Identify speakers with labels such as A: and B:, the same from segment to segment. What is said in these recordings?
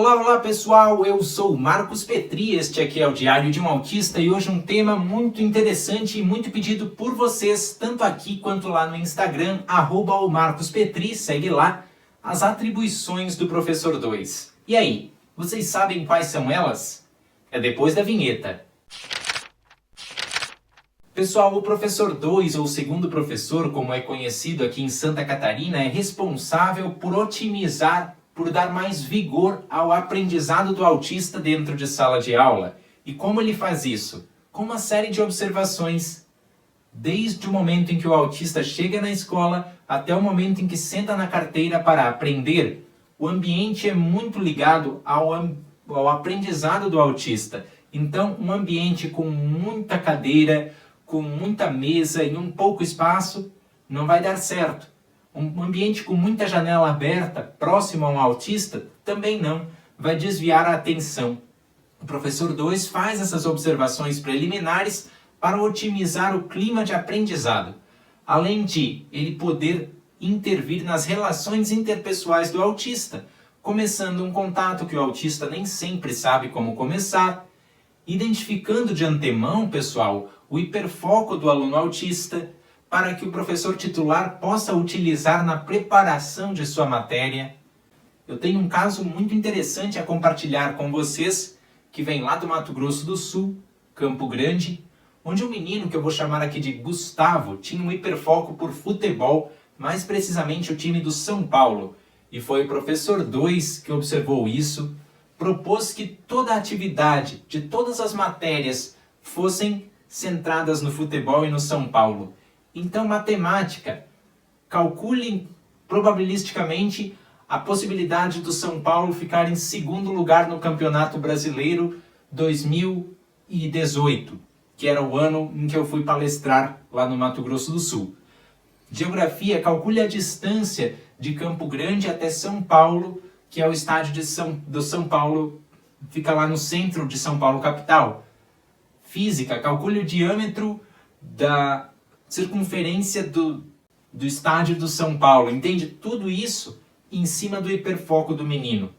A: Olá pessoal, eu sou o Marcos Petri, este aqui é o Diário de um Autista e hoje um tema muito interessante e muito pedido por vocês, tanto aqui quanto lá no Instagram, @marcospetri, segue lá, as atribuições do professor 2. E aí, vocês sabem quais são elas? É depois da vinheta. Pessoal, o professor 2, ou segundo professor, como é conhecido aqui em Santa Catarina, é responsável por otimizar, por dar mais vigor ao aprendizado do autista dentro de sala de aula. E como ele faz isso? Com uma série de observações, desde o momento em que o autista chega na escola até o momento em que senta na carteira para aprender. O ambiente é muito ligado ao aprendizado do autista. Então, um ambiente com muita cadeira, com muita mesa e um pouco espaço, não vai dar certo. Um ambiente com muita janela aberta, próximo a um autista, também não, vai desviar a atenção. O professor 2 faz essas observações preliminares para otimizar o clima de aprendizado, além de ele poder intervir nas relações interpessoais do autista, começando um contato que o autista nem sempre sabe como começar, identificando de antemão, pessoal, o hiperfoco do aluno autista, para que o professor titular possa utilizar na preparação de sua matéria. Eu tenho um caso muito interessante a compartilhar com vocês, que vem lá do Mato Grosso do Sul, Campo Grande, onde um menino que eu vou chamar aqui de Gustavo tinha um hiperfoco por futebol, mais precisamente o time do São Paulo. E foi o professor 2 que observou isso, propôs que toda a atividade de todas as matérias fossem centradas no futebol e no São Paulo. Então, matemática, calculem probabilisticamente a possibilidade do São Paulo ficar em segundo lugar no Campeonato Brasileiro 2018, que era o ano em que eu fui palestrar lá no Mato Grosso do Sul. Geografia, calcule a distância de Campo Grande até São Paulo, que é o estádio do São Paulo, fica lá no centro de São Paulo, capital. Física, calcule o diâmetro da circunferência do estádio do São Paulo. Entende? Tudo isso em cima do hiperfoco do menino.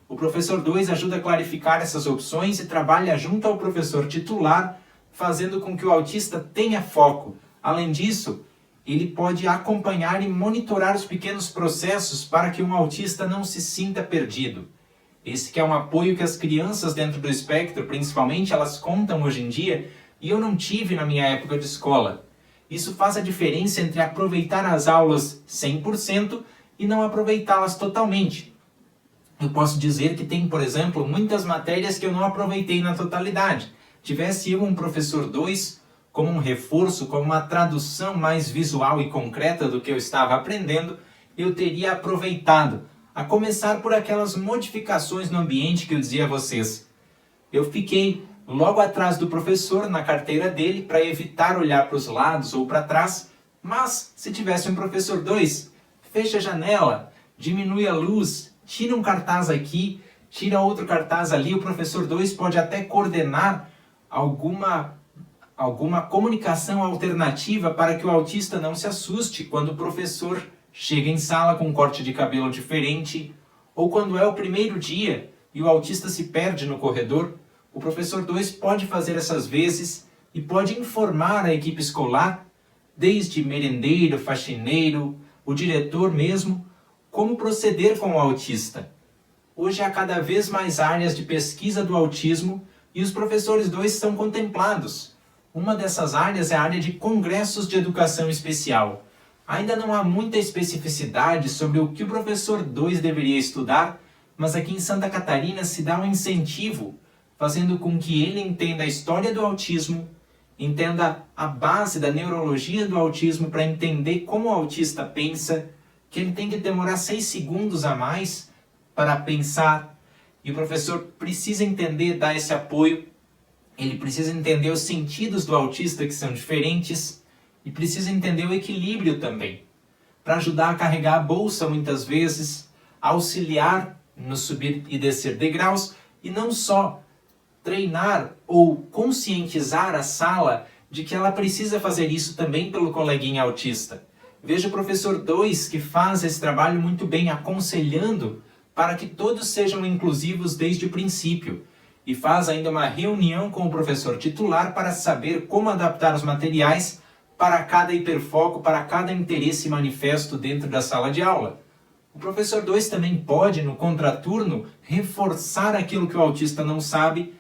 A: O professor 2 ajuda a clarificar essas opções e trabalha junto ao professor titular, fazendo com que o autista tenha foco. Além disso, ele pode acompanhar e monitorar os pequenos processos para que um autista não se sinta perdido. Esse que é um apoio que as crianças dentro do espectro, principalmente, elas contam hoje em dia, e eu não tive na minha época de escola. Isso faz a diferença entre aproveitar as aulas 100% e não aproveitá-las totalmente. Eu posso dizer que tem, por exemplo, muitas matérias que eu não aproveitei na totalidade. Tivesse eu um professor 2 como um reforço, como uma tradução mais visual e concreta do que eu estava aprendendo, eu teria aproveitado. A começar por aquelas modificações no ambiente que eu dizia a vocês. Eu fiquei logo atrás do professor, na carteira dele, para evitar olhar para os lados ou para trás, mas se tivesse um professor 2, fecha a janela, diminui a luz, tira um cartaz aqui, tira outro cartaz ali, o professor 2 pode até coordenar alguma comunicação alternativa para que o autista não se assuste quando o professor chega em sala com um corte de cabelo diferente, ou quando é o primeiro dia e o autista se perde no corredor. O professor 2 pode fazer essas vezes e pode informar a equipe escolar, desde merendeiro, faxineiro, o diretor mesmo, como proceder com o autista. Hoje há cada vez mais áreas de pesquisa do autismo e os professores 2 são contemplados. Uma dessas áreas é a área de congressos de educação especial. Ainda não há muita especificidade sobre o que o professor 2 deveria estudar, mas aqui em Santa Catarina se dá um incentivo, fazendo com que ele entenda a história do autismo, entenda a base da neurologia do autismo para entender como o autista pensa, que ele tem que demorar 6 segundos a mais para pensar, e o professor precisa entender, dar esse apoio, ele precisa entender os sentidos do autista que são diferentes, e precisa entender o equilíbrio também, para ajudar a carregar a bolsa muitas vezes, auxiliar no subir e descer degraus, e não só treinar ou conscientizar a sala de que ela precisa fazer isso também pelo coleguinha autista. Veja o professor 2 que faz esse trabalho muito bem, aconselhando para que todos sejam inclusivos desde o princípio, e faz ainda uma reunião com o professor titular para saber como adaptar os materiais para cada hiperfoco, para cada interesse manifesto dentro da sala de aula. O professor 2 também pode, no contraturno, reforçar aquilo que o autista não sabe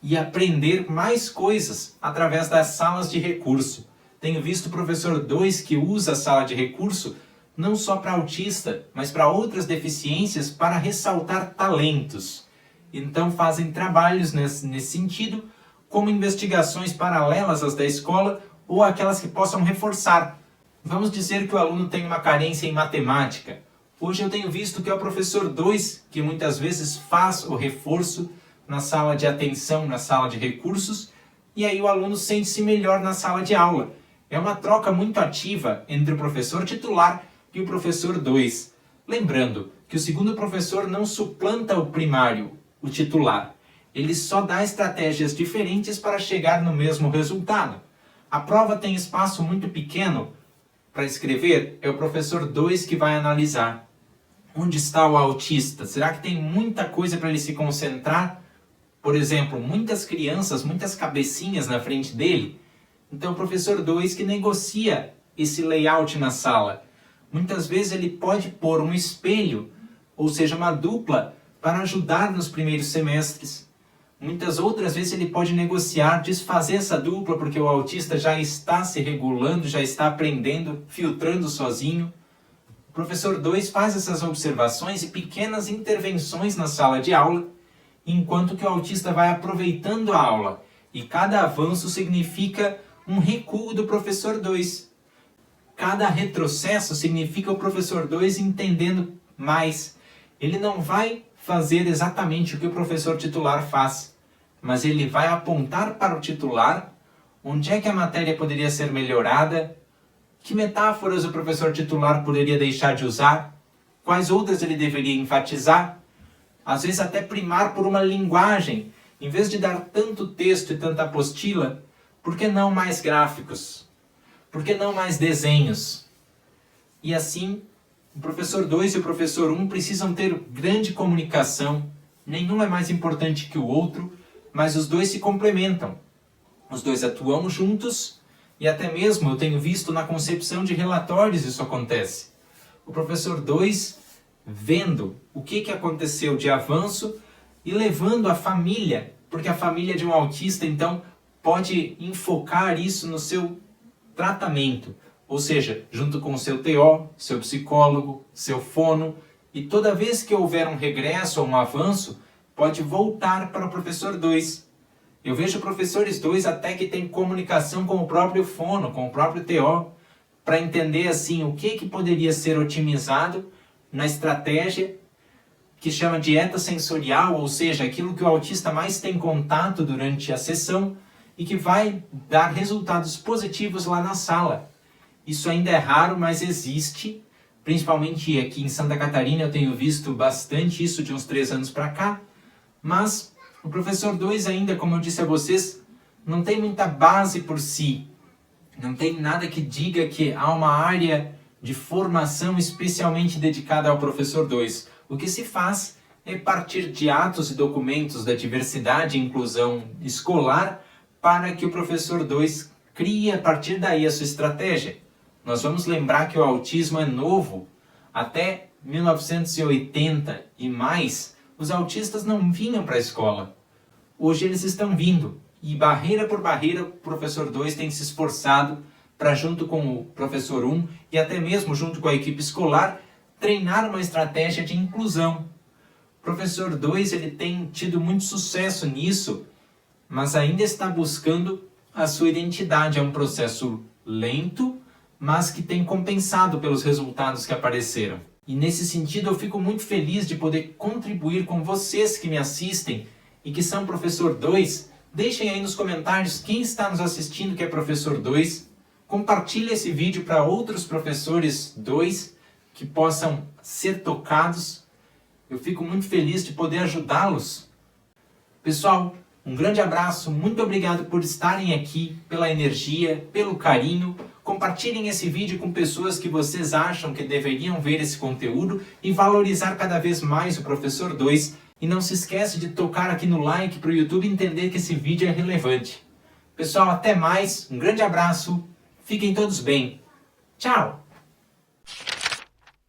A: e aprender mais coisas através das salas de recurso. Tenho visto o professor 2 que usa a sala de recurso não só para autista, mas para outras deficiências para ressaltar talentos. Então fazem trabalhos nesse sentido, como investigações paralelas às da escola ou aquelas que possam reforçar. Vamos dizer que o aluno tem uma carência em matemática. Hoje eu tenho visto que é o professor 2 que muitas vezes faz o reforço na sala de atenção, na sala de recursos, e aí o aluno sente-se melhor na sala de aula. É uma troca muito ativa entre o professor titular e o professor 2. Lembrando que o segundo professor não suplanta o primário, o titular. Ele só dá estratégias diferentes para chegar no mesmo resultado. A prova tem espaço muito pequeno para escrever, é o professor 2 que vai analisar. Onde está o autista? Será que tem muita coisa para ele se concentrar? Por exemplo, muitas crianças, muitas cabecinhas na frente dele? Então o professor 2 que negocia esse layout na sala. Muitas vezes ele pode pôr um espelho, ou seja, uma dupla, para ajudar nos primeiros semestres. Muitas outras vezes ele pode negociar, desfazer essa dupla, porque o autista já está se regulando, já está aprendendo, filtrando sozinho. O professor 2 faz essas observações e pequenas intervenções na sala de aula, enquanto que o autista vai aproveitando a aula. E cada avanço significa um recuo do professor 2. Cada retrocesso significa o professor 2 entendendo mais. Ele não vai fazer exatamente o que o professor titular faz, mas ele vai apontar para o titular onde é que a matéria poderia ser melhorada, que metáforas o professor titular poderia deixar de usar, quais outras ele deveria enfatizar, às vezes até primar por uma linguagem. Em vez de dar tanto texto e tanta apostila, por que não mais gráficos? Por que não mais desenhos? E assim, o professor 2 e o professor 1 precisam ter grande comunicação. Nenhum é mais importante que o outro, mas os dois se complementam. Os dois atuam juntos e até mesmo eu tenho visto na concepção de relatórios isso acontece. O professor 2 vendo o que aconteceu de avanço e levando a família, porque a família de um autista então pode enfocar isso no seu tratamento, ou seja, junto com o seu TO, seu psicólogo, seu fono, e toda vez que houver um regresso ou um avanço, pode voltar para o professor 2. Eu vejo professores 2 até que tem comunicação com o próprio fono, com o próprio TO, para entender assim o que poderia ser otimizado na estratégia que chama dieta sensorial, ou seja, aquilo que o autista mais tem contato durante a sessão e que vai dar resultados positivos lá na sala. Isso ainda é raro, mas existe, principalmente aqui em Santa Catarina eu tenho visto bastante isso de uns 3 anos para cá, mas o professor 2 ainda, como eu disse a vocês, não tem muita base por si, não tem nada que diga que há uma área de formação especialmente dedicada ao professor 2. O que se faz é partir de atos e documentos da diversidade e inclusão escolar para que o professor 2 crie a partir daí a sua estratégia. Nós vamos lembrar que o autismo é novo. Até 1980 e mais, os autistas não vinham para a escola. Hoje eles estão vindo. E barreira por barreira, o professor 2 tem se esforçado para, junto com o professor 1 e até mesmo junto com a equipe escolar, treinar uma estratégia de inclusão. O professor 2 ele tem tido muito sucesso nisso, mas ainda está buscando a sua identidade. É um processo lento, mas que tem compensado pelos resultados que apareceram. E nesse sentido eu fico muito feliz de poder contribuir com vocês que me assistem e que são professor 2. Deixem aí nos comentários quem está nos assistindo que é professor 2. Compartilhe esse vídeo para outros professores 2 que possam ser tocados. Eu fico muito feliz de poder ajudá-los. Pessoal, um grande abraço, muito obrigado por estarem aqui, pela energia, pelo carinho. Compartilhem esse vídeo com pessoas que vocês acham que deveriam ver esse conteúdo e valorizar cada vez mais o Professor 2. E não se esquece de tocar aqui no like para o YouTube entender que esse vídeo é relevante. Pessoal, até mais, um grande abraço, fiquem todos bem. Tchau!